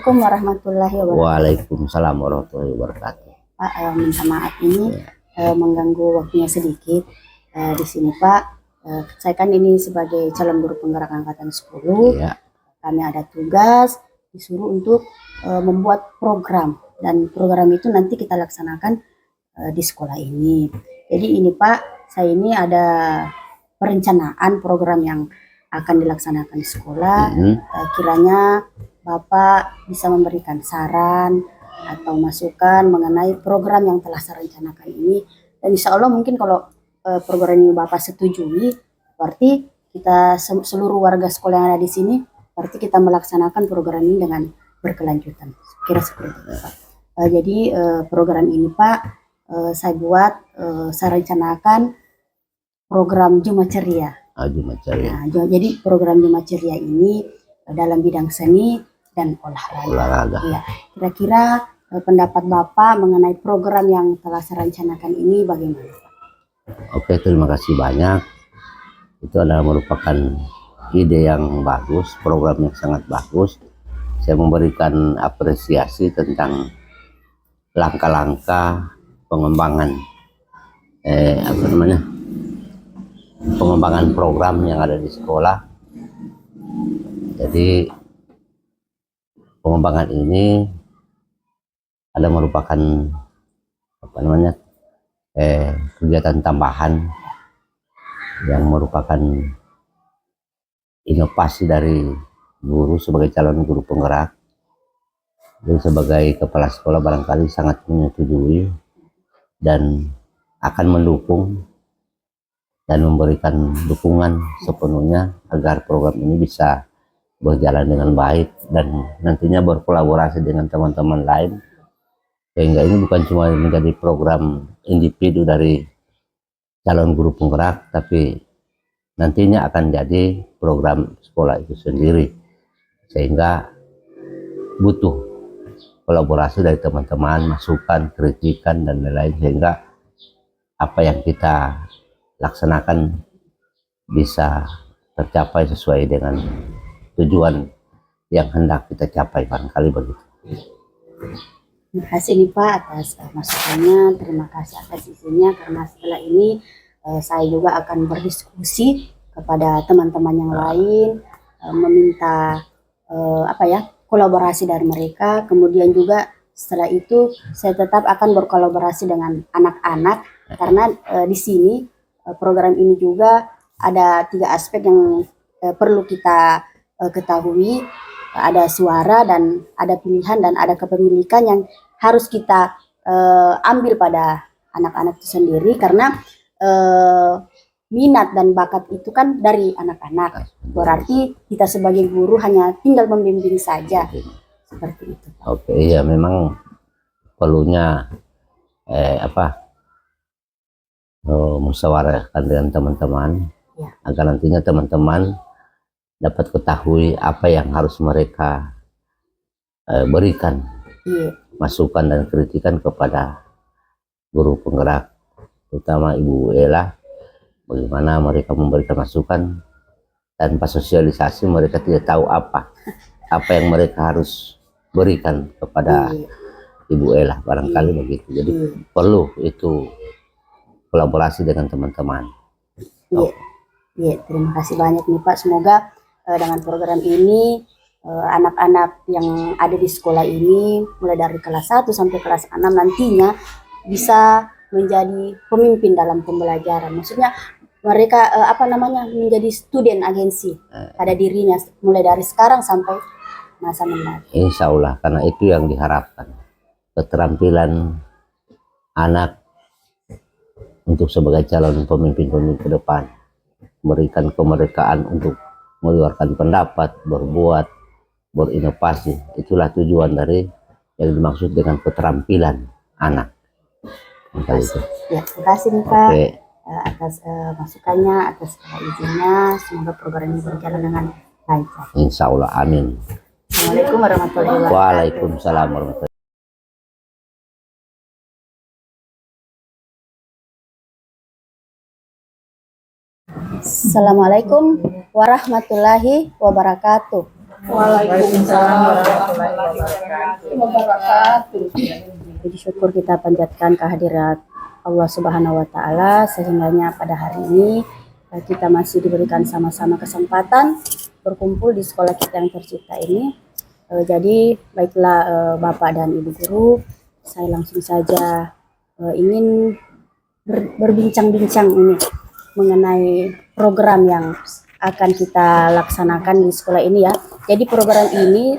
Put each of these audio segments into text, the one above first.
Assalamualaikum warahmatullahi wabarakatuh. Waalaikumsalam warahmatullahi wabarakatuh. Pak, minta maaf ini mengganggu waktunya sedikit. Di sini Pak, saya kan ini sebagai calon guru penggerak angkatan 10. Ya. Kami ada tugas disuruh untuk membuat program, dan program itu nanti kita laksanakan di sekolah ini. Jadi ini Pak, saya ini ada perencanaan program yang akan dilaksanakan di sekolah. Kiranya Bapak bisa memberikan saran atau masukan mengenai program yang telah saya rencanakan ini. Dan insya Allah mungkin kalau program ini Bapak setujui, berarti kita seluruh warga sekolah yang ada di sini, berarti kita melaksanakan program ini dengan berkelanjutan. Kira seperti itu Pak. Jadi program ini Pak, saya rencanakan program Jumat Ceria. Jumat Ceria. Nah, jadi program Jumat Ceria ini dalam bidang seni dan olahraga. Ya, kira-kira pendapat Bapak mengenai program yang telah saya rencanakan ini bagaimana Pak? Oke, terima kasih banyak. Itu adalah merupakan ide yang bagus, program yang sangat bagus. Saya memberikan apresiasi tentang langkah-langkah pengembangan pengembangan program yang ada di sekolah. Jadi pengembangan ini ada merupakan kegiatan tambahan yang merupakan inovasi dari guru sebagai calon guru penggerak. Jadi sebagai kepala sekolah barangkali sangat menyetujui dan akan mendukung dan memberikan dukungan sepenuhnya agar program ini bisa berjalan dengan baik dan nantinya berkolaborasi dengan teman-teman lain, sehingga ini bukan cuma menjadi program individu dari calon guru penggerak, tapi nantinya akan jadi program sekolah itu sendiri, sehingga butuh kolaborasi dari teman-teman, masukan, kritikan dan lain-lain, sehingga apa yang kita laksanakan bisa tercapai sesuai dengan tujuan yang hendak kita capai, barangkali begitu. Terima kasih nih Pak atas masukannya, terima kasih atas izinnya, karena setelah ini saya juga akan berdiskusi kepada teman-teman yang lain, meminta kolaborasi dari mereka. Kemudian juga setelah itu saya tetap akan berkolaborasi dengan anak-anak, karena di sini program ini juga ada 3 aspek yang perlu kita ketahui. Ada suara dan ada pilihan dan ada kepemilikan yang harus kita ambil pada anak-anak itu sendiri, karena minat dan bakat itu kan dari anak-anak. Berarti kita sebagai guru hanya tinggal membimbing saja. Seperti itu. Oke, iya memang perlunya musyawarahkan dengan teman-teman, agar nantinya teman-teman dapat ketahui apa yang harus mereka berikan masukan dan kritikan kepada guru penggerak, terutama Ibu Ella, bagaimana mereka memberikan masukan. Tanpa sosialisasi mereka tidak tahu apa yang mereka harus berikan kepada Ibu Ella, barangkali begitu. Jadi perlu itu kolaborasi dengan teman-teman. Iya, terima kasih banyak nih Pak. Semoga dengan program ini anak-anak yang ada di sekolah ini mulai dari kelas 1 sampai kelas 6 nantinya bisa menjadi pemimpin dalam pembelajaran. Maksudnya mereka menjadi student agensi pada dirinya mulai dari sekarang sampai masa mendatang. Insya Allah, karena itu yang diharapkan. Keterampilan anak untuk sebagai calon pemimpin-pemimpin ke depan, memberikan kemerdekaan untuk mengeluarkan pendapat, berbuat, berinovasi. Itulah tujuan dari yang dimaksud dengan keterampilan anak. Ya, terima kasih nih Pak atas masukannya, atas izinnya. Semoga program ini berjalan dengan lancar. Insya Allah, amin. Assalamualaikum warahmatullahi wabarakatuh. Waalaikumsalam warahmatullahi wabarakatuh. Assalamualaikum warahmatullahi wabarakatuh. Waalaikumsalam warahmatullahi wabarakatuh. Jadi syukur kita panjatkan kehadirat Allah Subhanahu wa taala sehingganya pada hari ini kita masih diberikan sama-sama kesempatan berkumpul di sekolah kita yang tercipta ini. Jadi baiklah Bapak dan Ibu guru, saya langsung saja ingin berbincang-bincang ini mengenai program yang akan kita laksanakan di sekolah ini ya. Jadi program ini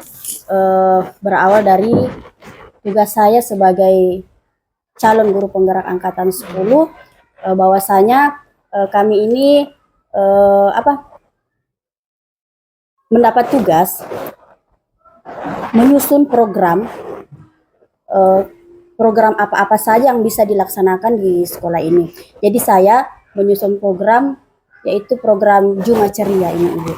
berawal dari tugas saya sebagai calon guru penggerak angkatan 10, bahwasanya kami ini mendapat tugas menyusun program apa-apa saja yang bisa dilaksanakan di sekolah ini. Jadi saya menyusun program, yaitu program Jumat Ceria ini, Ibu.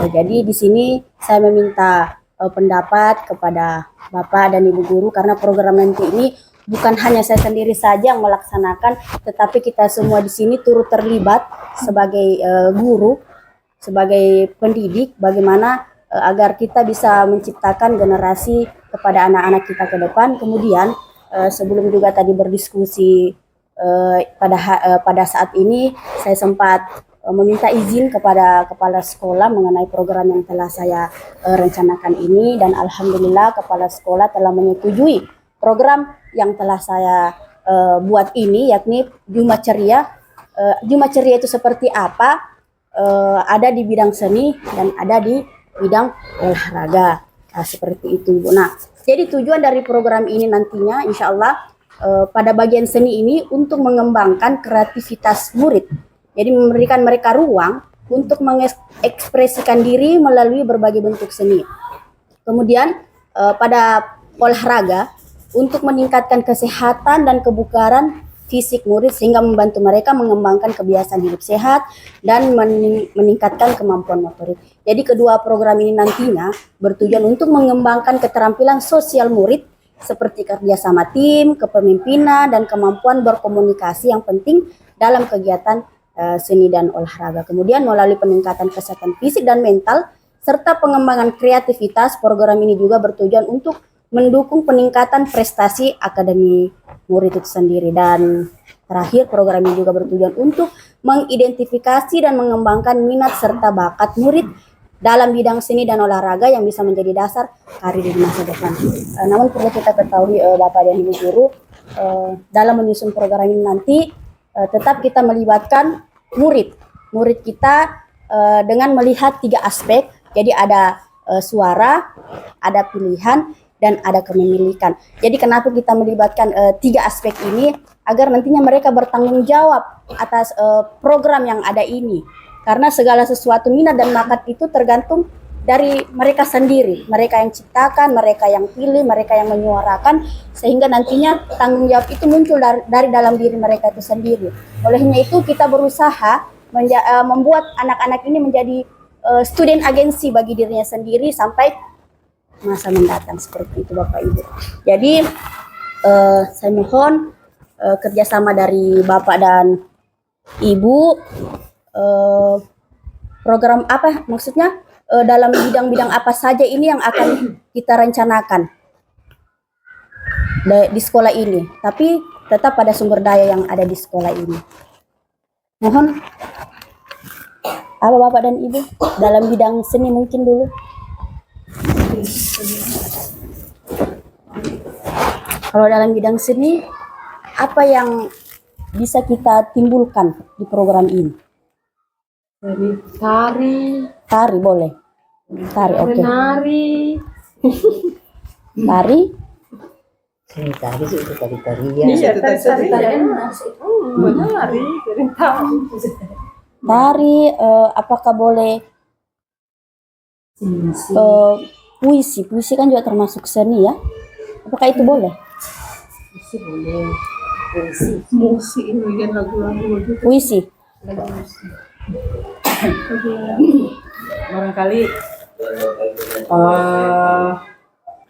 Jadi di sini saya meminta pendapat kepada Bapak dan Ibu guru, karena program nanti ini bukan hanya saya sendiri saja yang melaksanakan, tetapi kita semua di sini turut terlibat sebagai guru, sebagai pendidik, bagaimana agar kita bisa menciptakan generasi kepada anak-anak kita ke depan. Kemudian sebelum juga tadi berdiskusi pada saat ini saya sempat meminta izin kepada kepala sekolah mengenai program yang telah saya rencanakan ini, dan alhamdulillah kepala sekolah telah menyetujui program yang telah saya buat ini, yakni Jumat Ceria. Jumat Ceria itu seperti apa? Ada di bidang seni dan ada di bidang olahraga. Nah, seperti itu, Bu. Nah, jadi tujuan dari program ini nantinya insya Allah pada bagian seni ini untuk mengembangkan kreativitas murid. Jadi memberikan mereka ruang untuk mengekspresikan diri melalui berbagai bentuk seni. Kemudian pada olahraga untuk meningkatkan kesehatan dan kebugaran fisik murid sehingga membantu mereka mengembangkan kebiasaan hidup sehat dan meningkatkan kemampuan motorik. Jadi kedua program ini nantinya bertujuan untuk mengembangkan keterampilan sosial murid seperti kerjasama tim, kepemimpinan, dan kemampuan berkomunikasi yang penting dalam kegiatan seni dan olahraga. Kemudian melalui peningkatan kesehatan fisik dan mental serta pengembangan kreativitas, program ini juga bertujuan untuk mendukung peningkatan prestasi akademi murid itu sendiri. Dan terakhir, program ini juga bertujuan untuk mengidentifikasi dan mengembangkan minat serta bakat murid dalam bidang seni dan olahraga yang bisa menjadi dasar karir di masa depan. Namun perlu kita ketahui Bapak dan Ibu guru, dalam menyusun program ini nanti tetap kita melibatkan murid kita dengan melihat 3 aspek. Jadi ada suara, ada pilihan, dan ada kepemilikan. Jadi kenapa kita melibatkan 3 aspek ini? Agar nantinya mereka bertanggung jawab atas program yang ada ini. Karena segala sesuatu minat dan bakat itu tergantung dari mereka sendiri. Mereka yang ciptakan, mereka yang pilih, mereka yang menyuarakan, sehingga nantinya tanggung jawab itu muncul dari dalam diri mereka itu sendiri. Olehnya itu kita berusaha membuat anak-anak ini menjadi student agency bagi dirinya sendiri sampai masa mendatang, seperti itu Bapak Ibu. Jadi saya mohon kerjasama dari Bapak dan Ibu, program apa maksudnya, dalam bidang-bidang apa saja ini yang akan kita rencanakan di sekolah ini, tapi tetap pada sumber daya yang ada di sekolah ini. Mohon apa Bapak dan Ibu dalam bidang seni mungkin dulu. Kalau dalam bidang seni, apa yang bisa kita timbulkan di program ini? Dari tari. Tari boleh. Tari, oke. Menari. Tari. Tadi itu tari-tarian. Iya, tari-tarian. Menari, dari tari. Tari, apakah boleh puisi? Puisi kan juga termasuk seni ya. Apakah itu boleh? Puisi boleh. Puisi ini kan lagu-lagu gitu. Puisi. Barangkali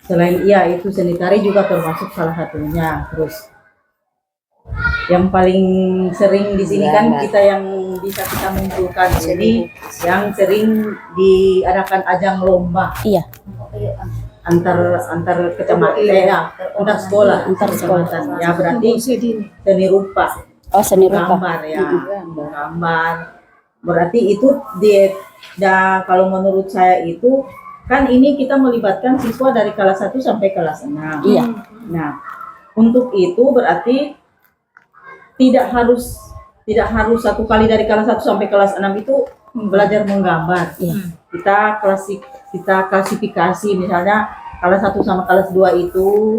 selain itu seni tari juga termasuk salah satunya. Terus yang paling sering di sini kan kita yang bisa kita munculkan ini yang sering diadakan ajang lomba Iya, antar kecamatan ya, antar sekolah, ya berarti seni rupa, oh seni rupa. gambar ya, gambar. Berarti itu kalau menurut saya itu kan ini kita melibatkan siswa dari kelas 1 sampai kelas 6. Iya. Nah, untuk itu berarti tidak harus satu kali dari kelas 1 sampai kelas 6 itu belajar menggambar. Iya. Kita klasifikasi misalnya kelas 1 sama kelas 2 itu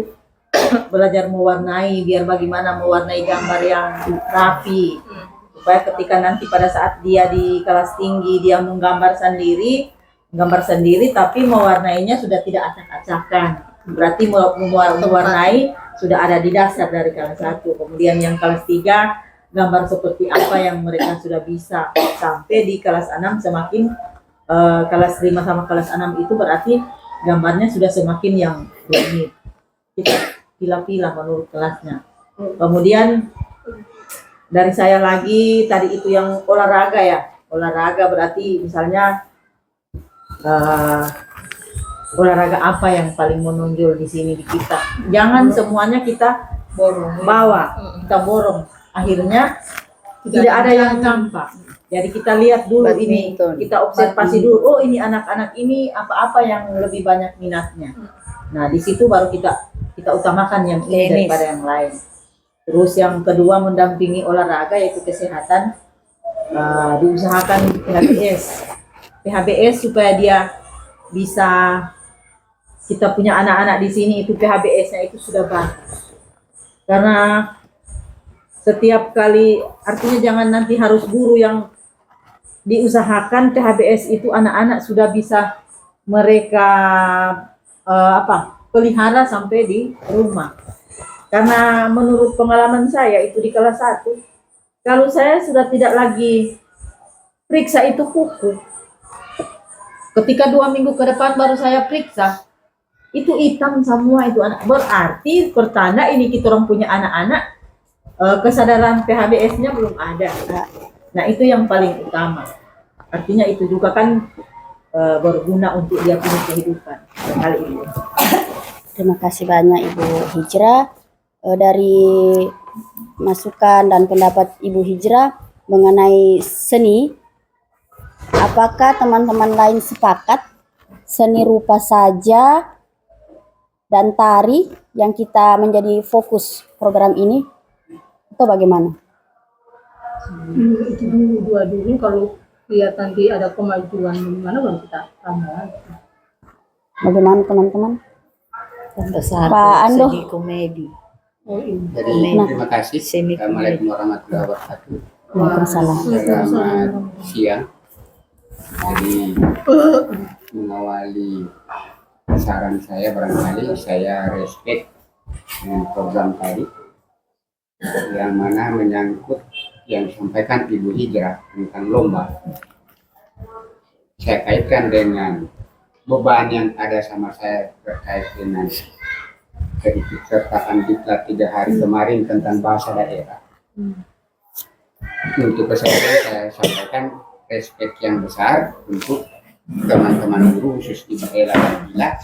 belajar mewarnai, biar bagaimana mewarnai gambar yang rapi. Supaya ketika nanti pada saat dia di kelas tinggi dia menggambar sendiri tapi mewarnainya sudah tidak acak-acakan. Berarti mewarnai sudah ada di dasar dari kelas 1. Kemudian yang kelas 3 gambar seperti apa yang mereka sudah bisa, sampai di kelas 6 semakin kelas 5 sama kelas 6 itu berarti gambarnya sudah semakin yang rumit. Kita pilih-pilih menurut kelasnya. Kemudian dari saya lagi tadi itu yang olahraga ya. Olahraga berarti misalnya olahraga apa yang paling menonjol di sini di kita. Jangan semuanya kita bawa, kita borong. Akhirnya tidak ada yang nampak. Jadi kita lihat dulu ini, kita observasi dulu. Oh ini anak-anak ini apa-apa yang lebih banyak minatnya. Nah di situ baru kita utamakan yang ini daripada yang lain. Terus yang kedua mendampingi olahraga yaitu kesehatan, diusahakan PHBS supaya dia bisa, kita punya anak-anak di sini itu PHBS-nya itu sudah bagus. Karena setiap kali, artinya jangan nanti harus guru yang diusahakan PHBS itu anak-anak sudah bisa mereka pelihara sampai di rumah. Karena menurut pengalaman saya itu di kelas 1, kalau saya sudah tidak lagi periksa itu kuku, ketika 2 minggu ke depan baru saya periksa, itu hitam semua itu anak. Berarti pertanda ini kita orang punya anak-anak, kesadaran PHBS-nya belum ada. Nah itu yang paling utama. Artinya itu juga kan berguna untuk dia punya kehidupan. Kali ini. Terima kasih banyak Ibu Hijrah. Dari masukan dan pendapat Ibu Hijrah mengenai seni, apakah teman-teman lain sepakat seni rupa saja dan tari yang kita menjadi fokus program ini, atau bagaimana? Itu dua dulu, kalau lihat nanti ada kemajuan gimana baru kita tambah. Bagaimana teman-teman? Pak Ando. Seni komedi. Oh iya. Jadi Nah. terima kasih. Assalamualaikum warahmatullahi wabarakatuh. Waalaikumsalam. Selamat siang. Jadi mengawali saran saya, barangkali saya respect dengan program tadi yang mana menyangkut yang disampaikan Ibu Hijrah tentang lomba. Saya kaitkan dengan beban yang ada sama saya terkait dengan keikutsertaan diklat 3 hari kemarin tentang bahasa daerah. Untuk kesempatan saya sampaikan respect yang besar untuk teman-teman guru khusus di Baela dan Bila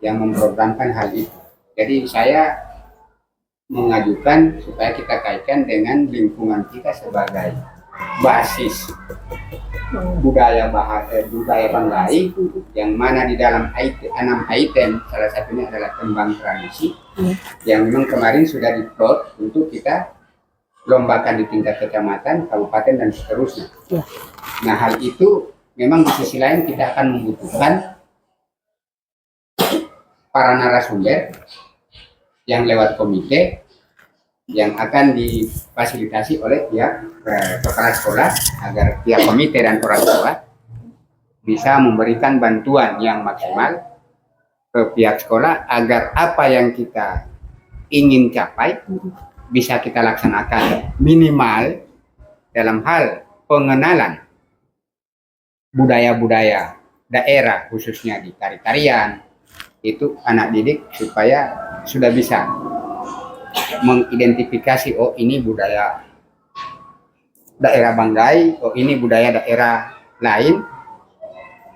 yang memprogramkan hal itu. Jadi saya mengajukan supaya kita kaitkan dengan lingkungan kita sebagai basis budaya Banggai, yang mana di dalam 6 item salah satunya adalah tembang tradisi yang memang kemarin sudah diplot untuk kita lombakan di tingkat kecamatan, kabupaten dan seterusnya. Nah hal itu memang di sisi lain kita akan membutuhkan para narasumber yang lewat komite yang akan difasilitasi oleh pihak kepala sekolah agar pihak komite dan orang tua bisa memberikan bantuan yang maksimal ke pihak sekolah agar apa yang kita ingin capai bisa kita laksanakan minimal dalam hal pengenalan budaya-budaya daerah khususnya di tari-tarian itu anak didik supaya sudah bisa mengidentifikasi, oh ini budaya daerah Banggai, oh ini budaya daerah lain.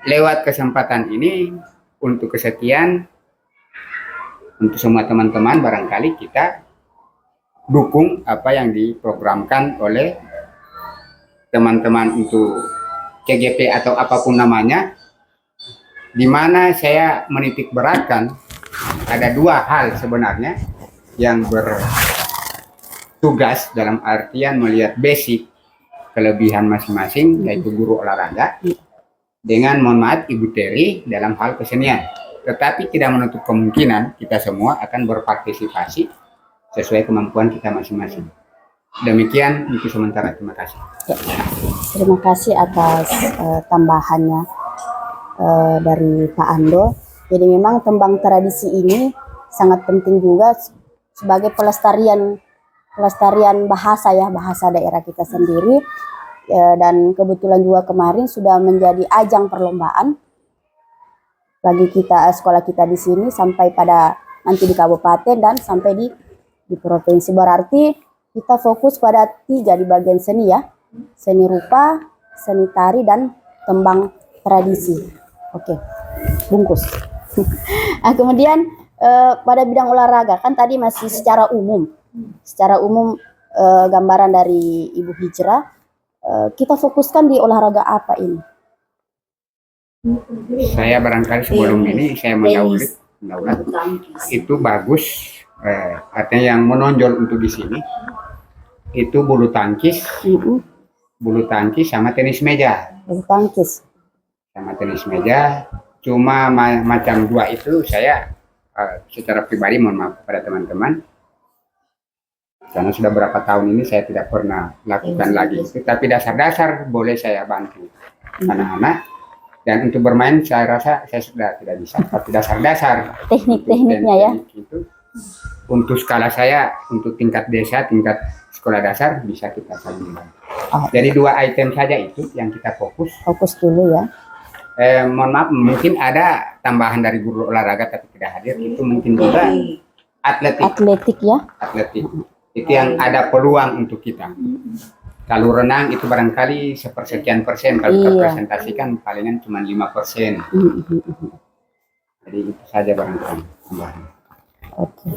Lewat kesempatan ini untuk kesekian, untuk semua teman-teman barangkali kita dukung apa yang diprogramkan oleh teman-teman untuk CGP atau apapun namanya, di mana saya menitik beratkan ada dua hal sebenarnya yang bertugas dalam artian melihat basic kelebihan masing-masing, yaitu guru olahraga dengan, mohon maaf, Ibu Teri dalam hal kesenian. Tetapi tidak menutup kemungkinan kita semua akan berpartisipasi sesuai kemampuan kita masing-masing. Demikian untuk sementara, terima kasih. Ya, terima kasih atas tambahannya dari Pak Ando. Jadi memang tembang tradisi ini sangat penting juga sebagai pelestarian bahasa ya, bahasa daerah kita sendiri. Dan kebetulan juga kemarin sudah menjadi ajang perlombaan bagi kita, sekolah kita di sini, sampai pada nanti di kabupaten dan sampai di provinsi. Berarti kita fokus pada 3 di bagian seni ya, seni rupa, seni tari, dan tembang tradisi. Oke, bungkus. Nah, kemudian pada bidang olahraga kan tadi masih secara umum gambaran dari Ibu Hijrah. Kita fokuskan di olahraga apa ini? Saya barangkali sebelum ini saya mendaulat itu bagus, artinya yang menonjol untuk di sini itu bulu tangkis sama tenis meja. Bulu tangkis Sama tenis meja, cuma macam 2 itu saya secara pribadi mohon maaf kepada teman-teman, karena sudah berapa tahun ini saya tidak pernah lakukan lagi itu, tapi dasar-dasar boleh saya bantu anak-anak. Dan untuk bermain saya rasa saya sudah tidak bisa, tapi dasar-dasar teknik-tekniknya ya. Itu untuk skala saya, untuk tingkat desa, tingkat sekolah dasar bisa kita saling bantu. Jadi 2 item saja itu yang kita fokus dulu ya. Mohon maaf, mungkin ada tambahan dari guru olahraga tapi tidak hadir, itu mungkin juga atletik ya. Atletik itu yang ada peluang untuk kita. Kalau renang itu barangkali sepersekian persen, kalau kita presentasikan palingan cuma 5%. Jadi itu saja barangkali tambahan. Oke.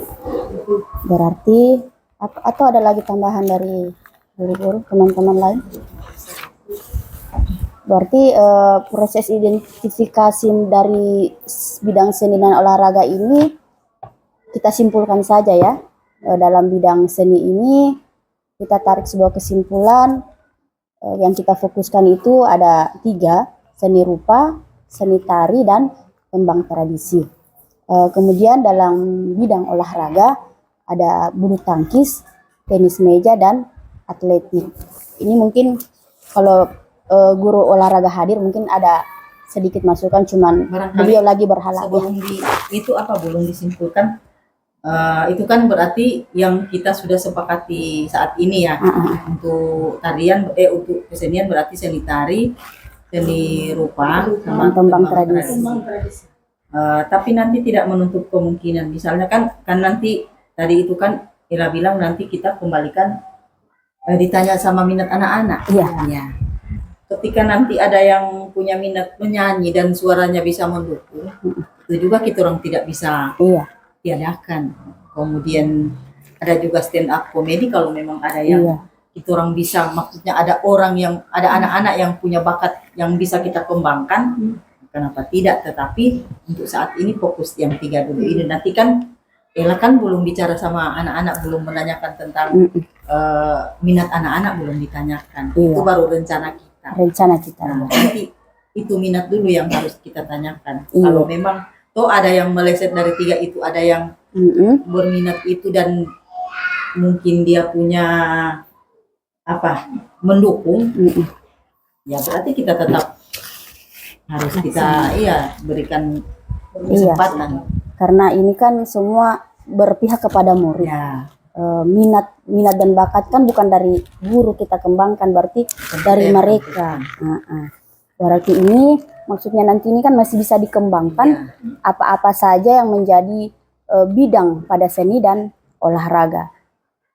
Berarti atau ada lagi tambahan dari guru-guru teman-teman lain? Berarti proses identifikasi dari bidang seni dan olahraga ini kita simpulkan saja ya. Dalam bidang seni ini kita tarik sebuah kesimpulan, yang kita fokuskan itu ada 3, seni rupa, seni tari, dan tembang tradisi. Kemudian dalam bidang olahraga ada bulu tangkis, tenis meja, dan atletik. Ini mungkin kalau guru olahraga hadir mungkin ada sedikit masukan, cuman beliau lagi berhalangan. Sebelum itu apa belum disimpulkan, itu kan berarti yang kita sudah sepakati saat ini ya. Untuk tarian, untuk kesenian berarti seni tari, seni rupa, sama tembang tradisi. Tapi nanti tidak menutup kemungkinan, misalnya kan nanti tadi itu kan Ira bilang nanti kita kembalikan ditanya sama minat anak-anak. Iya. Ya. Ketika nanti ada yang punya minat menyanyi dan suaranya bisa mendukung, itu juga kita orang tidak bisa tiadakan. Kemudian ada juga stand up komedi kalau memang ada yang kita orang bisa, maksudnya ada orang yang, ada anak-anak yang punya bakat yang bisa kita kembangkan, kenapa tidak? Tetapi untuk saat ini fokus yang 3 dulu ini. Nanti kan Ella kan belum bicara sama anak-anak, belum menanyakan tentang minat anak-anak, belum ditanyakan. Itu baru rencana kita. Nah, nanti itu minat dulu yang harus kita tanyakan. Kalau memang toh ada yang meleset dari 3 itu, ada yang berminat itu dan mungkin dia punya apa, mendukung, ya berarti kita tetap harus kita berikan kesempatan. Karena ini kan semua berpihak kepada murid. Minat dan bakat kan bukan dari guru kita kembangkan, berarti dari mereka. Berarti ini maksudnya nanti ini kan masih bisa dikembangkan apa-apa saja yang menjadi bidang pada seni dan olahraga.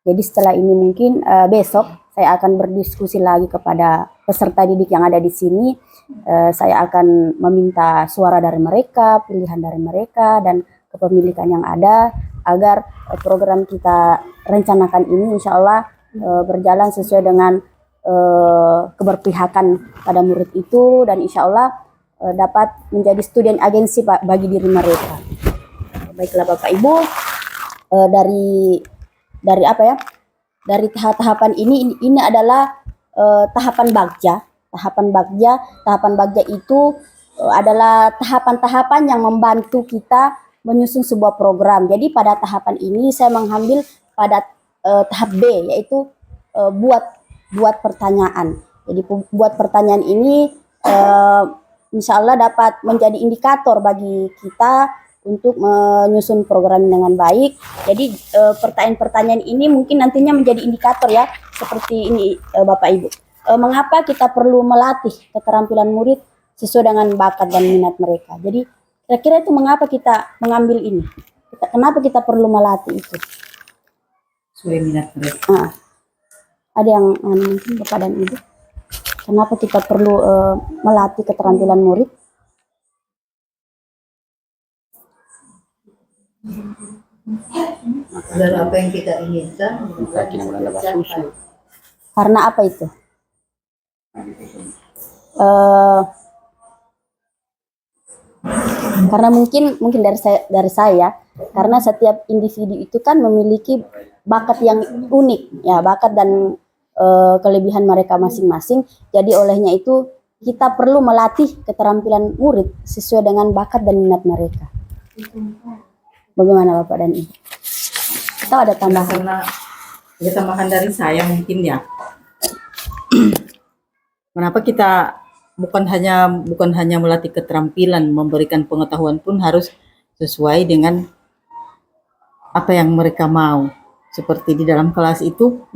Jadi setelah ini mungkin besok saya akan berdiskusi lagi kepada peserta didik yang ada di sini. Saya akan meminta suara dari mereka, pilihan dari mereka, dan kepemilikan yang ada agar program kita rencanakan ini insya Allah berjalan sesuai dengan keberpihakan pada murid itu, dan insya Allah dapat menjadi student agency bagi diri mereka. Baiklah Bapak Ibu, dari apa ya? Dari tahapan ini adalah tahapan bagja. Tahapan bagja itu adalah tahapan-tahapan yang membantu kita menyusun sebuah program. Jadi pada tahapan ini saya mengambil pada tahap B, yaitu buat pertanyaan. Jadi buat pertanyaan ini insya Allah dapat menjadi indikator bagi kita untuk menyusun program dengan baik. Jadi pertanyaan-pertanyaan ini mungkin nantinya menjadi indikator ya, seperti ini Bapak Ibu. Mengapa kita perlu melatih keterampilan murid sesuai dengan bakat dan minat mereka. Jadi kira-kira itu mengapa kita mengambil ini? Kenapa kita perlu melatih itu? Sesuai minat mereka. Ada yang mungkin Bapak dan Ibu? Kenapa kita perlu melatih keterampilan murid? Dan apa yang kita inginkan? Karena apa itu? Karena mungkin dari saya, karena setiap individu itu kan memiliki bakat yang unik, ya, bakat dan kelebihan mereka masing-masing. Jadi olehnya itu kita perlu melatih keterampilan murid sesuai dengan bakat dan minat mereka. Bagaimana Bapak dan Ibu? Atau ada tambahan? Karena ada tambahan dari saya mungkin ya. Kenapa kita bukan hanya melatih keterampilan, memberikan pengetahuan pun harus sesuai dengan apa yang mereka mau. Seperti di dalam kelas itu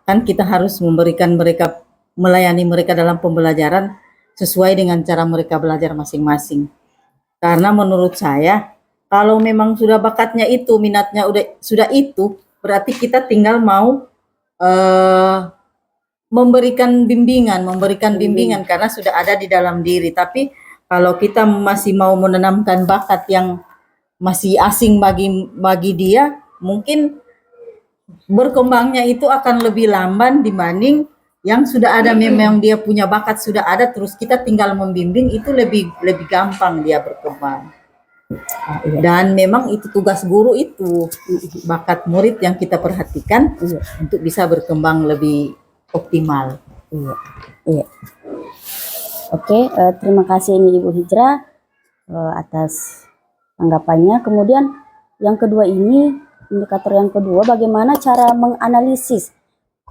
kan kita harus memberikan mereka, melayani mereka dalam pembelajaran sesuai dengan cara mereka belajar masing-masing. Karena menurut saya kalau memang sudah bakatnya itu, minatnya sudah itu, berarti kita tinggal mau memberikan bimbingan karena sudah ada di dalam diri. Tapi kalau kita masih mau menanamkan bakat yang masih asing bagi dia, mungkin berkembangnya itu akan lebih lamban dibanding yang sudah ada. Memang dia punya bakat sudah ada, terus kita tinggal membimbing, itu lebih gampang dia berkembang. Dan memang itu tugas guru, itu bakat murid yang kita perhatikan untuk bisa berkembang lebih optimal. Iya. Oke, terima kasih ini Ibu Hijrah atas tanggapannya. Kemudian yang kedua ini, indikator yang kedua, bagaimana cara menganalisis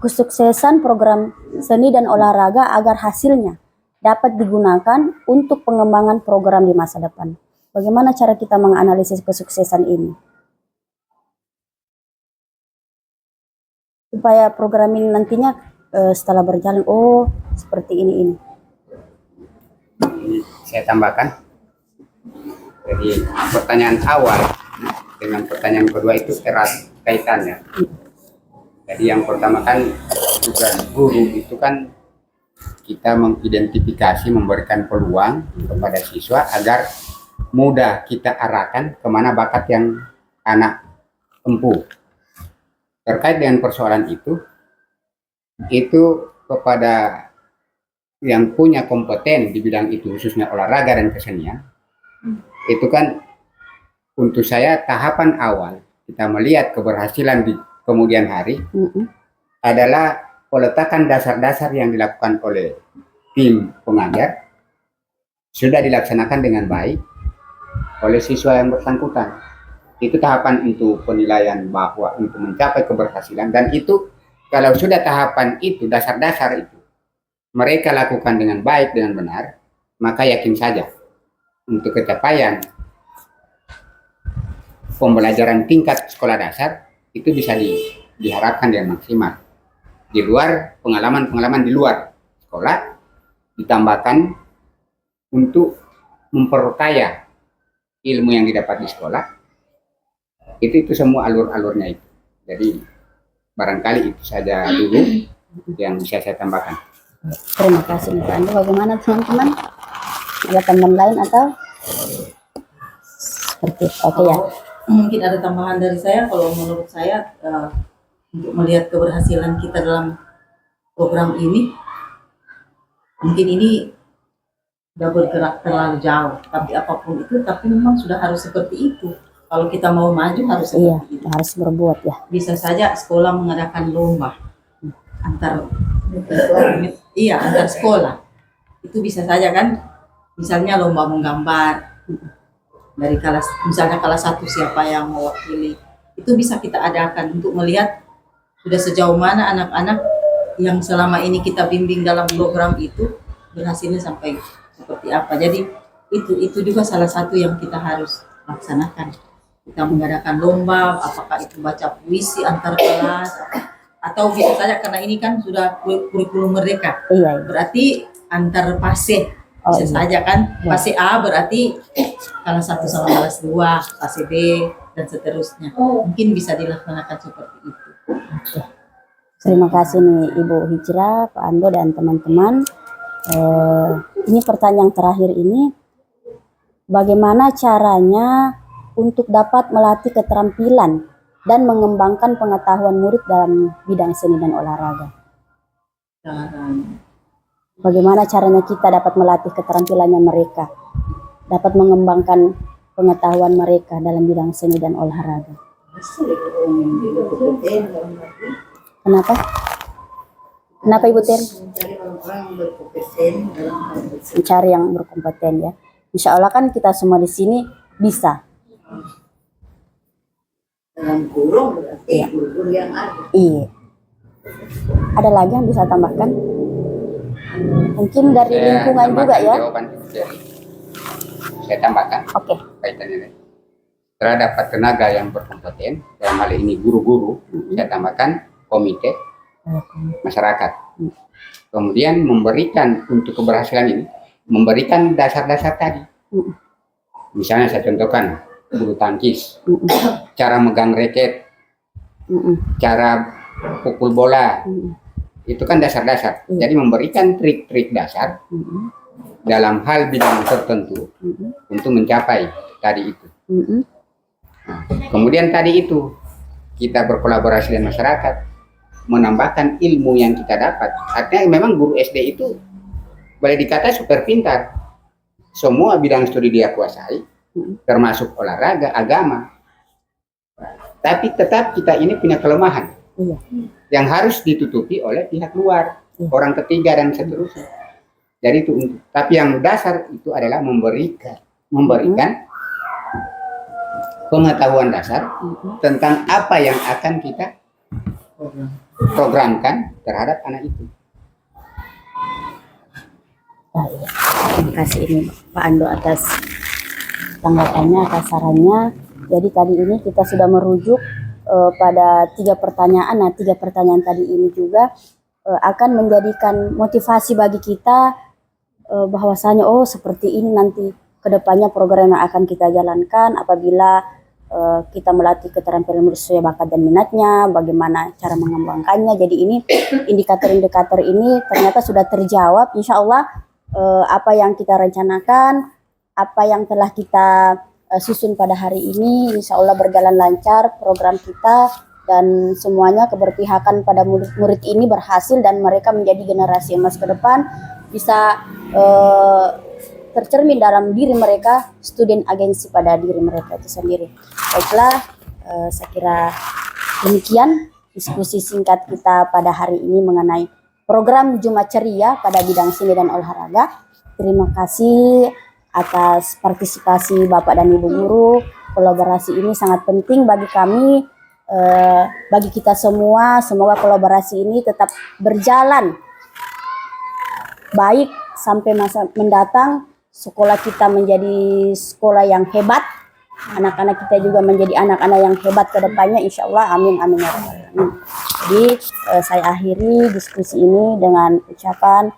kesuksesan program seni dan olahraga agar hasilnya dapat digunakan untuk pengembangan program di masa depan. Bagaimana cara kita menganalisis kesuksesan ini? Supaya program ini nantinya setelah berjalan, oh seperti ini. Saya tambahkan. Jadi pertanyaan awal dengan pertanyaan kedua itu erat kaitannya. Jadi yang pertama kan tugas guru itu kan kita mengidentifikasi, memberikan peluang kepada siswa agar mudah kita arahkan kemana bakat yang anak tempuh. Terkait dengan persoalan itu kepada yang punya kompeten di bidang itu, khususnya olahraga dan kesenian, itu kan untuk saya tahapan awal kita melihat keberhasilan di kemudian hari adalah peletakan dasar-dasar yang dilakukan oleh tim pengajar sudah dilaksanakan dengan baik oleh siswa yang bersangkutan. Itu tahapan untuk penilaian bahwa untuk mencapai keberhasilan, dan itu kalau sudah tahapan itu, dasar-dasar itu mereka lakukan dengan baik, dengan benar, maka yakin saja untuk capaian pembelajaran tingkat sekolah dasar itu bisa diharapkan dengan maksimal. Di luar pengalaman-pengalaman di luar sekolah ditambahkan untuk memperkaya ilmu yang didapat di sekolah, itu semua alur-alurnya itu. Jadi Barangkali itu saja dulu yang bisa saya tambahkan. Terima kasih nih Pak Ando. Bagaimana teman-teman? Ada tambahan lain atau seperti itu? Oke ya. Mungkin ada tambahan dari saya. Kalau menurut saya untuk melihat keberhasilan kita dalam program ini, mungkin ini sudah bergerak terlalu jauh. Tapi apapun itu, tapi memang sudah harus seperti itu. Kalau kita mau maju harus Iya, seperti itu. harus berbuat ya. Bisa saja sekolah mengadakan lomba antar antar sekolah. Itu bisa saja kan, misalnya lomba menggambar dari misalnya kelas 1 siapa yang mewakili, itu bisa kita adakan untuk melihat sudah sejauh mana anak-anak yang selama ini kita bimbing dalam program itu berhasilnya sampai seperti apa. Jadi itu juga salah satu yang kita harus laksanakan. Kita mengadakan lomba, apakah itu baca puisi antar kelas, atau bisa saja karena ini kan sudah kurikulum merdeka. Iya. Berarti antar fase Oh, bisa iya. saja kan. Ya. Fase A berarti kelas 1 sama kelas 2, fase B dan seterusnya. Mungkin bisa dilaksanakan seperti itu. Oke. Terima kasih nih Ibu Hijrah, Pak Ando dan teman-teman. Ini pertanyaan terakhir ini, bagaimana caranya untuk dapat melatih keterampilan dan mengembangkan pengetahuan murid dalam bidang seni dan olahraga? Bagaimana caranya kita dapat melatih keterampilannya mereka, dapat mengembangkan pengetahuan mereka dalam bidang seni dan olahraga? Kenapa? Kenapa Ibu Ter? Mencari yang berkompeten ya. Insya Allah kan kita semua di sini bisa. Dalam kurung berarti guru yang ada. Iya. Ada lagi yang bisa tambahkan? Mungkin dari lingkungan juga ya. Jawaban dari saya tambahkan Oke. kaitannya ini. Terhadap tenaga yang berkompeten, dalam hal ini guru-guru, saya tambahkan komite masyarakat. Kemudian memberikan untuk keberhasilan ini, memberikan dasar-dasar tadi. Misalnya saya contohkan bulu tangkis, cara megang raket, cara pukul bola, itu kan dasar-dasar. Jadi memberikan trik-trik dasar dalam hal bidang tertentu untuk mencapai tadi itu. Nah, kemudian tadi itu kita berkolaborasi dengan masyarakat, menambahkan ilmu yang kita dapat. Artinya memang guru SD itu boleh dikata super pintar. Semua bidang studi dia kuasai, termasuk olahraga, agama. Tapi tetap kita ini punya kelemahan yang harus ditutupi oleh pihak luar, orang ketiga dan seterusnya. Jadi itu, tapi yang dasar itu adalah memberikan pengetahuan dasar tentang apa yang akan kita programkan terhadap anak itu. Baik. Terima kasih ini Pak Ando atas tanggapannya, atas sarannya. Jadi tadi ini kita sudah merujuk pada 3 pertanyaan. Nah, 3 pertanyaan tadi ini juga akan menjadikan motivasi bagi kita bahwasanya oh seperti ini nanti kedepannya program yang akan kita jalankan apabila kita melatih keterampilan sesuai bakat dan minatnya, bagaimana cara mengembangkannya. Jadi ini indikator-indikator ini ternyata sudah terjawab. Insya Allah apa yang kita rencanakan, apa yang telah kita susun pada hari ini, insya Allah berjalan lancar program kita dan semuanya keberpihakan pada murid-murid ini berhasil dan mereka menjadi generasi emas ke depan, bisa tercermin dalam diri mereka, student agensi pada diri mereka itu sendiri. Baiklah, saya kira demikian diskusi singkat kita pada hari ini mengenai program Jumat Ceria pada bidang seni dan olahraga. Terima kasih atas partisipasi Bapak dan Ibu guru. Kolaborasi ini sangat penting bagi kami, bagi kita semua. Semoga kolaborasi ini tetap berjalan baik sampai masa mendatang. Sekolah kita menjadi sekolah yang hebat, anak-anak kita juga menjadi anak-anak yang hebat ke depannya, insya Allah. Amin, amin ya rabbal alamin. Jadi saya akhiri diskusi ini dengan ucapan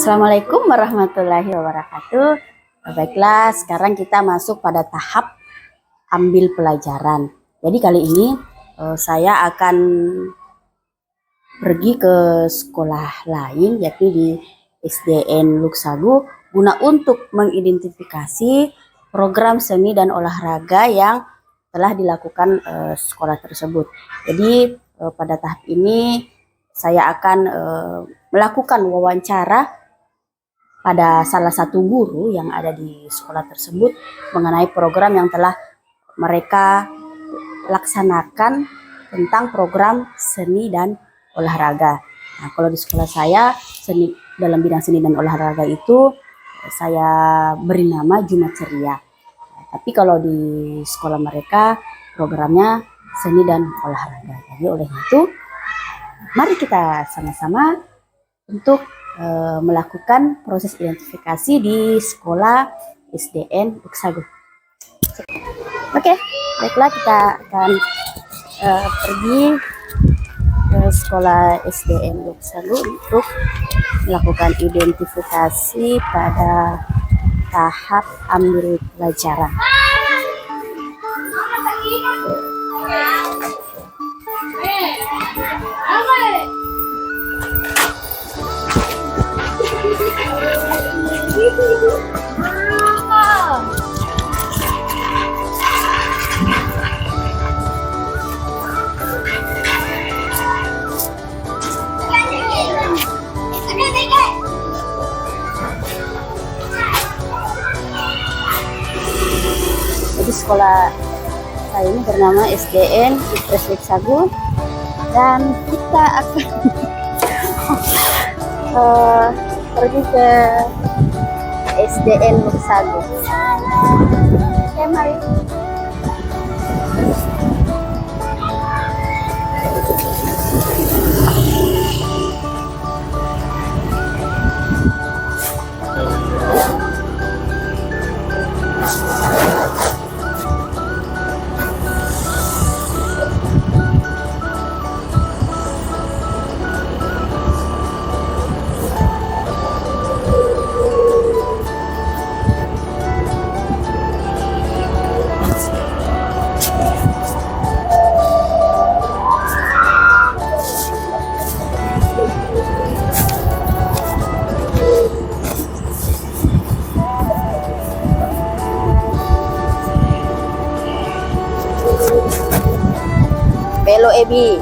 Assalamualaikum warahmatullahi wabarakatuh. Baiklah, sekarang kita masuk pada tahap ambil pelajaran. Jadi kali ini saya akan pergi ke sekolah lain, yakni di SDN Luksagu, guna untuk mengidentifikasi program seni dan olahraga yang telah dilakukan sekolah tersebut. Jadi pada tahap ini saya akan melakukan wawancara pada salah satu guru yang ada di sekolah tersebut mengenai program yang telah mereka laksanakan tentang program seni dan olahraga. Nah, kalau di sekolah saya dalam bidang seni dan olahraga itu saya beri nama Jumat Ceria. Tapi kalau di sekolah mereka programnya seni dan olahraga. Jadi oleh itu mari kita sama-sama untuk melakukan proses identifikasi di sekolah SDN Luksagu. Oke, baiklah kita akan pergi ke sekolah SDN Luksagu untuk melakukan identifikasi pada tahap ambil pelajaran. Jadi sekolah saya ini bernama SDN Luksagu dan kita akan pergi ke SDN Luksagu. Oke, mari. Belok Ebi.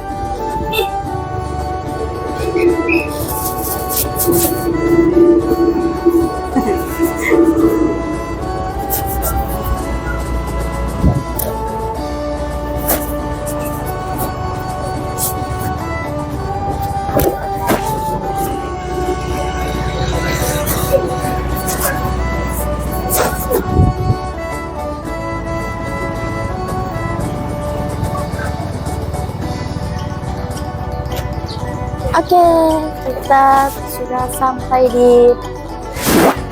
Oke, kita sudah sampai di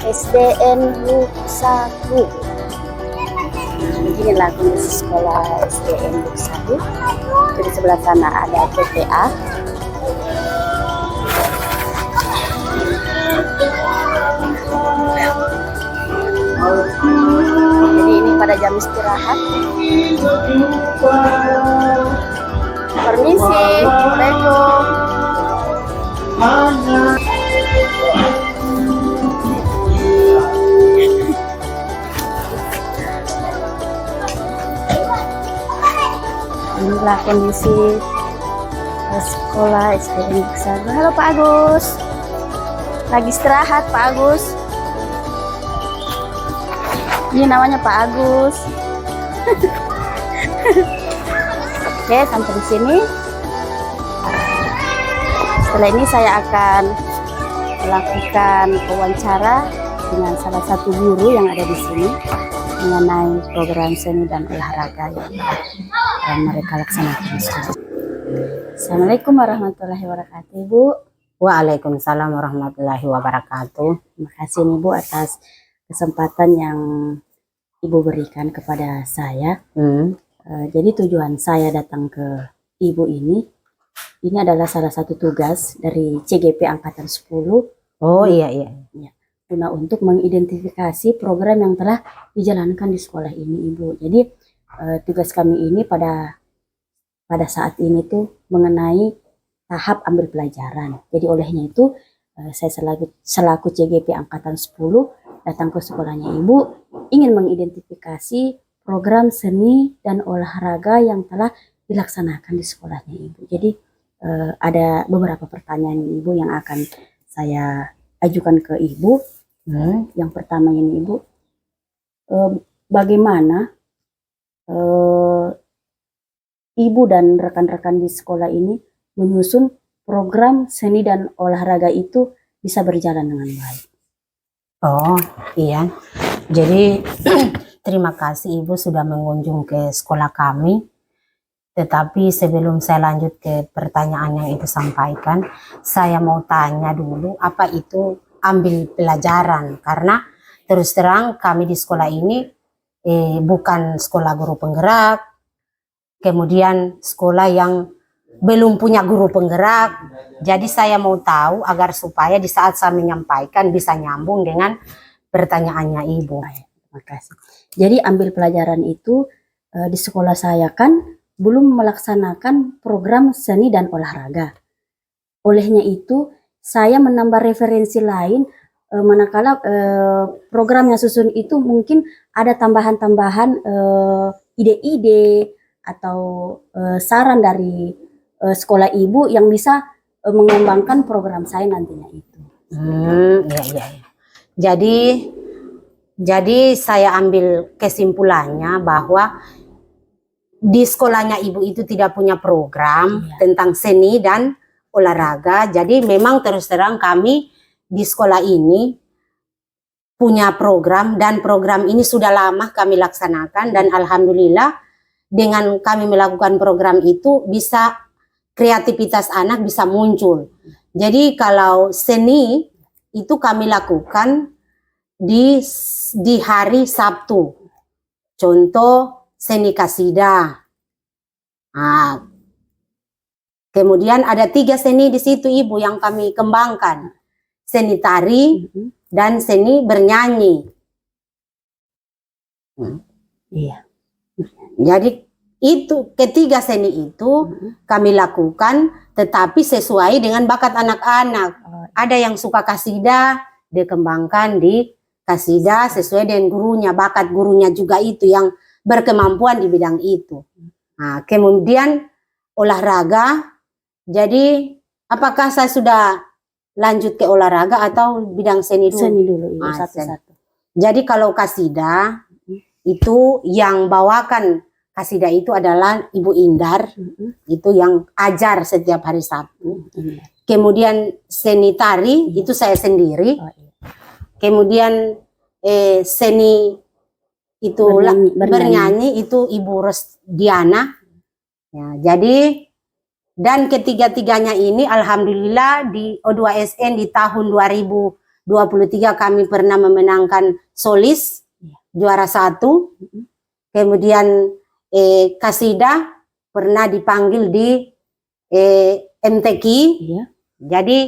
SDN Luksagu. Beginilah kondisi sekolah SDN Luksagu. Di sebelah sana ada PPA. Jadi ini pada jam istirahat. Permisi, Assalamualaikum. Inilah kondisi sekolah SDN Luksagu. Halo Pak Agus, lagi istirahat Pak Agus. Ini namanya Pak Agus. Oke, sampai di sini. Setelah ini saya akan melakukan wawancara dengan salah satu guru yang ada di sini mengenai program seni dan olahraga yang mereka laksanakan. Assalamualaikum warahmatullahi wabarakatuh, Ibu. Waalaikumsalam warahmatullahi wabarakatuh. Terima kasih nih Bu atas kesempatan yang Ibu berikan kepada saya. Jadi tujuan saya datang ke Ibu ini adalah salah satu tugas dari CGP Angkatan 10 Oh iya iya. Guna untuk mengidentifikasi program yang telah dijalankan di sekolah ini, Ibu. Jadi tugas kami ini pada saat ini tuh mengenai tahap ambil pelajaran. Jadi olehnya itu saya selaku CGP Angkatan 10 datang ke sekolahnya Ibu ingin mengidentifikasi program seni dan olahraga yang telah dilaksanakan di sekolahnya Ibu. Jadi ada beberapa pertanyaan Ibu yang akan saya ajukan ke Ibu. Yang pertama ini Ibu, bagaimana Ibu dan rekan-rekan di sekolah ini menyusun program seni dan olahraga itu bisa berjalan dengan baik? Oh iya. Jadi terima kasih Ibu sudah mengunjung ke sekolah kami. Tetapi sebelum saya lanjut ke pertanyaan yang Ibu sampaikan, saya mau tanya dulu apa itu ambil pelajaran, karena terus terang kami di sekolah ini bukan sekolah guru penggerak, kemudian sekolah yang belum punya guru penggerak. Jadi saya mau tahu agar supaya di saat saya menyampaikan bisa nyambung dengan pertanyaannya Ibu. Terima kasih. Jadi ambil pelajaran itu di sekolah saya kan belum melaksanakan program seni dan olahraga. Olehnya itu saya menambah referensi lain manakala program yang susun itu mungkin ada tambahan-tambahan ide-ide atau saran dari sekolah Ibu yang bisa mengembangkan program saya nantinya itu. Iya. Jadi saya ambil kesimpulannya bahwa di sekolahnya Ibu itu tidak punya program tentang seni dan olahraga. Jadi memang terus terang kami di sekolah ini punya program, dan program ini sudah lama kami laksanakan, dan alhamdulillah dengan kami melakukan program itu bisa kreativitas anak bisa muncul. Jadi kalau seni itu kami lakukan di hari Sabtu. Contoh seni kasidah. Kemudian ada 3 seni di situ Ibu yang kami kembangkan. Seni tari dan seni bernyanyi. Iya. Jadi itu ketiga seni itu kami lakukan, tetapi sesuai dengan bakat anak-anak. Ada yang suka kasidah, dikembangkan di kasidah sesuai dengan gurunya, bakat gurunya juga itu yang berkemampuan di bidang itu. Nah, kemudian olahraga. Jadi apakah saya sudah lanjut ke olahraga atau bidang seni dulu? Seni dulu Ibu, satu-satu. Jadi kalau kasidah itu yang bawakan kasidah itu adalah Ibu Indar, itu yang ajar setiap hari Sabtu. Kemudian seni tari itu saya sendiri. Kemudian seni itu bernyanyi itu Ibu Rosdiana. Ya, jadi dan ketiga-tiganya ini alhamdulillah di O2SN di tahun 2023 kami pernah memenangkan solis juara 1. Kemudian kasidah pernah dipanggil di MTQ. Jadi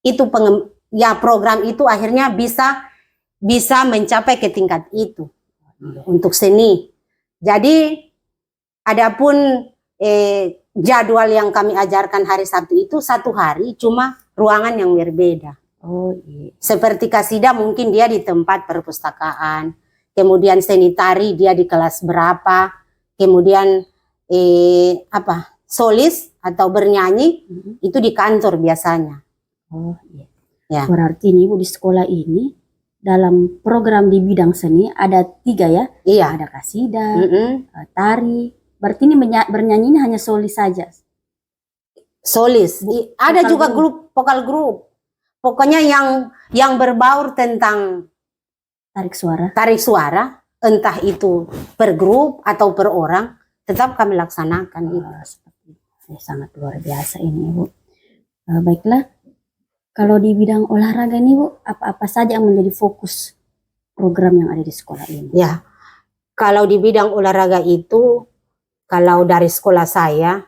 itu program itu akhirnya bisa mencapai ke tingkat itu untuk seni. Jadi adapun jadwal yang kami ajarkan hari Sabtu itu 1 hari, cuma ruangan yang berbeda. Seperti kasidah mungkin dia di tempat perpustakaan, kemudian seni tari dia di kelas berapa, kemudian solis atau bernyanyi itu di kantor biasanya. Ya. Berarti nih Ibu di sekolah ini dalam program di bidang seni ada 3 ya? Iya. Ada kasidah, tari. Berarti ini bernyanyi ini hanya solis saja? Solis. Ada juga grup, vokal grup. Pokoknya yang berbaur tentang tarik suara, entah itu per grup atau per orang, tetap kami laksanakan. Sangat luar biasa ini Ibu. Baiklah, kalau di bidang olahraga ini Bu, apa saja yang menjadi fokus program yang ada di sekolah ini? Ya, kalau di bidang olahraga itu, kalau dari sekolah saya,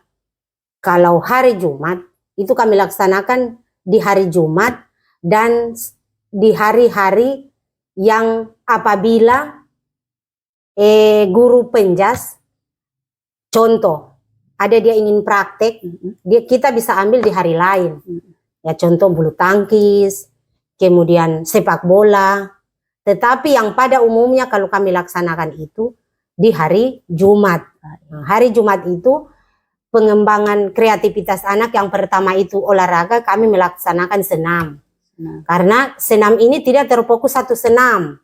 kalau hari Jumat, itu kami laksanakan di hari Jumat dan di hari-hari yang apabila guru penjas, contoh, ada dia ingin praktek, kita bisa ambil di hari lain. Ya contoh bulu tangkis, kemudian sepak bola. Tetapi yang pada umumnya kalau kami laksanakan itu di hari Jumat. Nah, hari Jumat itu pengembangan kreativitas anak yang pertama itu olahraga, kami melaksanakan senam. Karena senam ini tidak terfokus satu senam.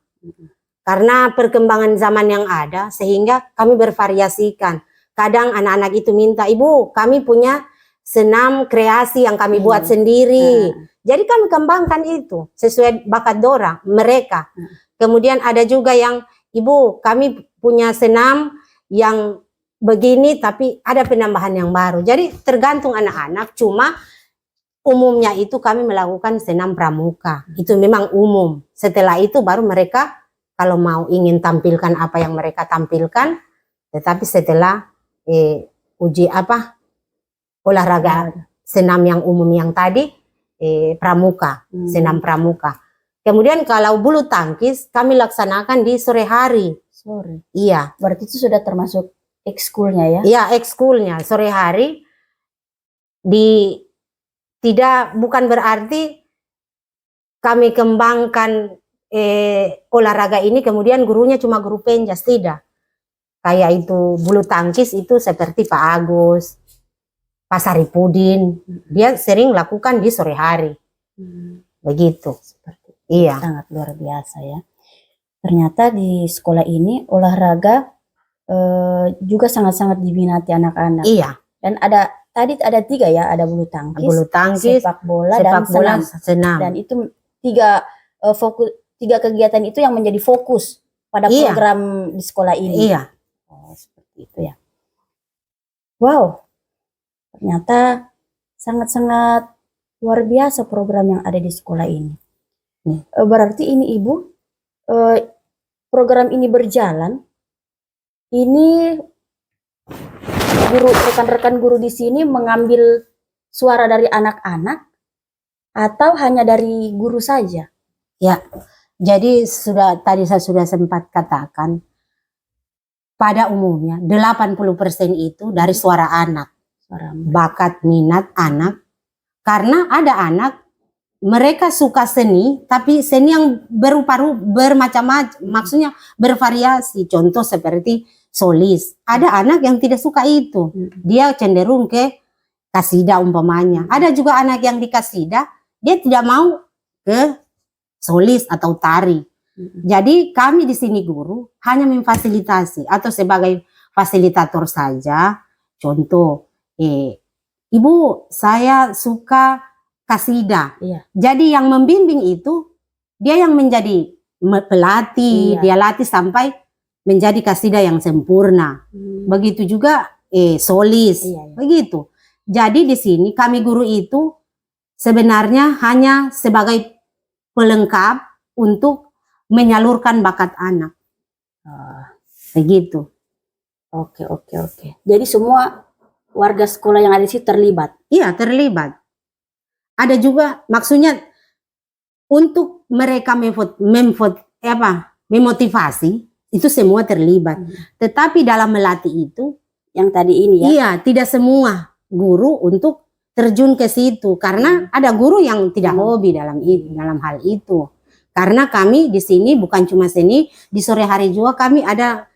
Karena perkembangan zaman yang ada sehingga kami bervariasikan. Kadang anak-anak itu minta, "Ibu, kami punya senam kreasi yang kami buat sendiri." Jadi kami kembangkan itu sesuai bakat mereka. Kemudian ada juga yang, "Ibu, kami punya senam yang begini tapi ada penambahan yang baru." Jadi tergantung anak-anak, cuma umumnya itu kami melakukan senam pramuka. Itu memang umum. Setelah itu baru mereka kalau mau ingin tampilkan apa yang mereka tampilkan, tetapi setelah olahraga senam yang umum yang tadi, pramuka, senam pramuka. Kemudian kalau bulu tangkis kami laksanakan di sore hari. Sore. Iya. Berarti itu sudah termasuk ekskulnya ya? Iya, ekskulnya sore hari. Bukan berarti kami kembangkan olahraga ini kemudian gurunya cuma guru penjas, tidak. Kayak itu bulu tangkis itu seperti Pak Agus, Pak Saripudin, dia sering lakukan di sore hari. Begitu. Seperti Iya. sangat luar biasa ya. Ternyata di sekolah ini olahraga juga sangat-sangat diminati anak-anak. Iya. Dan tadi ada 3 ya, ada bulu tangkis, sepak bola, dan senam. Dan itu 3 kegiatan itu yang menjadi fokus pada program di sekolah ini. Iya. Oh, seperti itu ya. Wow, ternyata sangat-sangat luar biasa program yang ada di sekolah ini. Berarti ini Ibu, program ini berjalan, ini rekan-rekan guru di sini mengambil suara dari anak-anak atau hanya dari guru saja? Ya, jadi tadi saya sudah sempat katakan, pada umumnya 80% itu dari suara anak, bakat minat anak. Karena ada anak mereka suka seni, tapi seni yang bermacam-macam, maksudnya bervariasi. Contoh seperti solis. Ada anak yang tidak suka itu, dia cenderung ke kasida umpamanya. Ada juga anak yang di kasida dia tidak mau ke solis atau tari. Jadi kami di sini guru hanya memfasilitasi atau sebagai fasilitator saja. Contoh, Ibu saya suka kasida. Iya. Jadi yang membimbing itu dia yang menjadi pelatih, dia latih sampai menjadi kasida yang sempurna. Begitu juga solis. Begitu. Jadi di sini kami guru itu sebenarnya hanya sebagai pelengkap untuk menyalurkan bakat anak. Begitu. Oke. Jadi semua warga sekolah yang ada di sini terlibat? Iya, terlibat. Ada juga maksudnya untuk mereka memotivasi itu semua terlibat. Tetapi dalam melatih itu yang tadi ini ya? Iya, tidak semua guru untuk terjun ke situ karena ada guru yang tidak hobi dalam hal itu. Karena kami di sini bukan cuma seni, di sore hari juga kami ada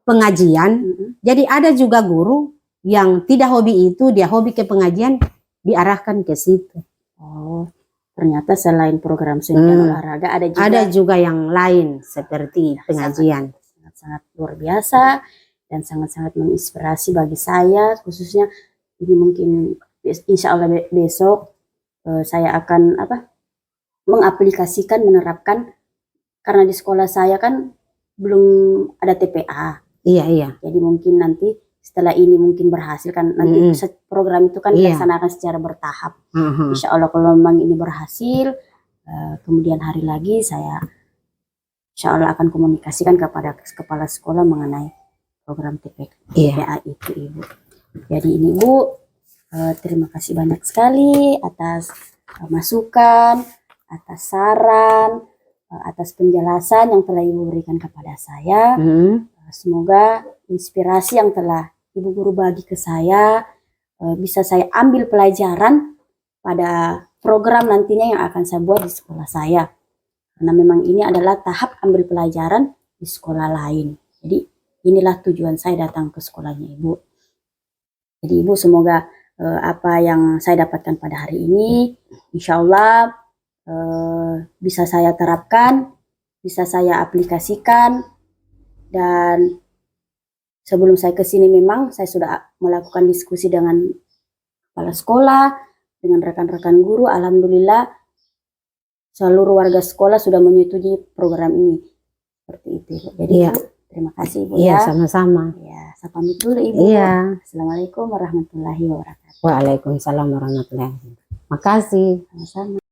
pengajian. Jadi ada juga guru yang tidak hobi itu, dia hobi ke pengajian, diarahkan ke situ. Oh, ternyata selain program seni dan olahraga ada juga yang lain seperti pengajian. Sangat luar biasa dan sangat-sangat menginspirasi bagi saya, khususnya ini mungkin insya Allah besok saya akan mengaplikasikan, menerapkan, karena di sekolah saya kan belum ada TPA. Iya. Jadi mungkin nanti setelah ini mungkin berhasil kan, nanti program itu kan dilaksanakan secara bertahap. Insya Allah kalau memang ini berhasil, kemudian hari lagi saya insya Allah akan komunikasikan kepada kepala sekolah mengenai program TPA itu Ibu. Jadi ini Ibu, terima kasih banyak sekali atas masukan, atas saran, atas penjelasan yang telah Ibu berikan kepada saya. Semoga inspirasi yang telah Ibu Guru bagi ke saya bisa saya ambil pelajaran pada program nantinya yang akan saya buat di sekolah saya. Karena memang ini adalah tahap ambil pelajaran di sekolah lain. Jadi inilah tujuan saya datang ke sekolahnya Ibu. Jadi Ibu semoga apa yang saya dapatkan pada hari ini, insya Allah bisa saya terapkan, bisa saya aplikasikan. Dan sebelum saya ke sini memang saya sudah melakukan diskusi dengan kepala sekolah, dengan rekan-rekan guru. Alhamdulillah seluruh warga sekolah sudah menyetujui program ini. Seperti itu. Jadi Iya. Ibu, terima kasih Ibu Iya, ya. sama-sama. Ya, saya pamit dulu Ibu. Iya. Assalamualaikum warahmatullahi wabarakatuh. Waalaikumsalam warahmatullahi wabarakatuh. Makasih. Sama-sama.